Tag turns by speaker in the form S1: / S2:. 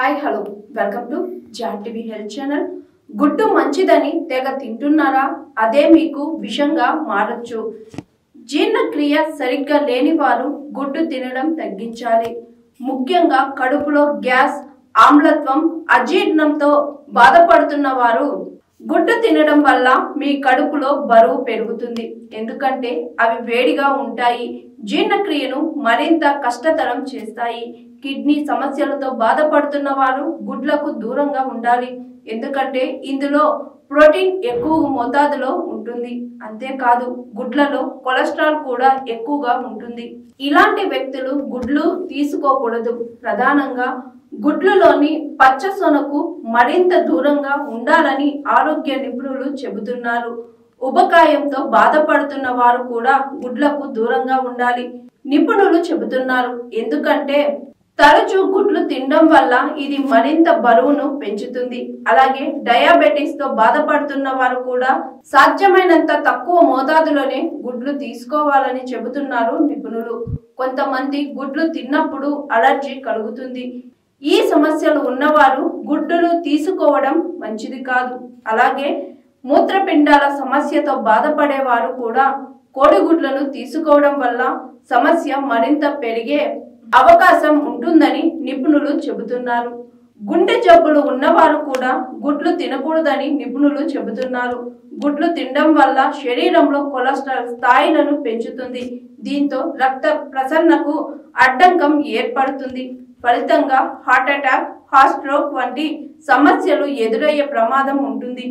S1: Hi hello welcome to జాటివి health channel. గుడ్డు మంచిదని తెగ తింటున్నారా? అదే మీకు విషంగా మారచ్చు. జీర్ణక్రియ సరిగ్గా లేని వారు గుడ్డు తినడం తగ్గించాలి. ముఖ్యంగా కడుపులో గ్యాస్, ఆమ్లత్వం, అజీర్ణంతో బాధపడుతున్న వారు గుడ్డు తినడం వల్ల మీ కడుపులో బరువు పెరుగుతుంది. ఎందుకంటే అవి వేడిగా ఉంటాయి, జీర్ణక్రియను మరింత కష్టతరం చేస్తాయి. కిడ్నీ సమస్యలతో బాధపడుతున్న వారు గుడ్లకు దూరంగా ఉండాలి. ఎందుకంటే ఇందులో ప్రోటీన్ ఎక్కువ మోతాదులో ఉంటుంది. అంతేకాదు గుడ్లలో కొలెస్ట్రాల్ కూడా ఎక్కువగా ఉంటుంది. ఇలాంటి వ్యక్తులు గుడ్లు తీసుకోకూడదు. ప్రధానంగా గుడ్లలోని పచ్చ సొనకు మరింత దూరంగా ఉండాలని ఆరోగ్య నిపుణులు చెబుతున్నారు. ఉబకాయంతో బాధపడుతున్న వారు కూడా గుడ్లకు దూరంగా ఉండాలి నిపుణులు చెబుతున్నారు. ఎందుకంటే తరచూ గుడ్లు తినడం వల్ల ఇది మరింత బరువును పెంచుతుంది. అలాగే డయాబెటిస్ తో బాధపడుతున్న వారు కూడా సాధ్యమైనంత తక్కువ మోతాదులోనే గుడ్లు తీసుకోవాలని చెబుతున్నారు నిపుణులు. కొంతమంది గుడ్లు తిన్నప్పుడు అలర్జీ కలుగుతుంది. ఈ సమస్యలు ఉన్నవారు గుడ్డును తీసుకోవడం మంచిది కాదు. అలాగే మూత్రపిండాల సమస్యతో బాధపడేవారు కూడా కోడిగుడ్లను తీసుకోవడం వల్ల సమస్య మరింత పెరిగే అవకాశం ఉంటుందని నిపుణులు చెబుతున్నారు. గుండె జబ్బులు ఉన్నవారు కూడా గుడ్లు తినకూడదని నిపుణులు చెబుతున్నారు. గుడ్లు తినడం వల్ల శరీరంలో కొలెస్ట్రాల్ స్థాయిలను పెంచుతుంది. దీంతో రక్త ప్రసరణకు అడ్డంకం ఏర్పడుతుంది. ఫలితంగా హార్ట్ అటాక్, హార్ట్ స్ట్రోక్ వంటి సమస్యలు ఎదురయ్యే ప్రమాదం ఉంటుంది.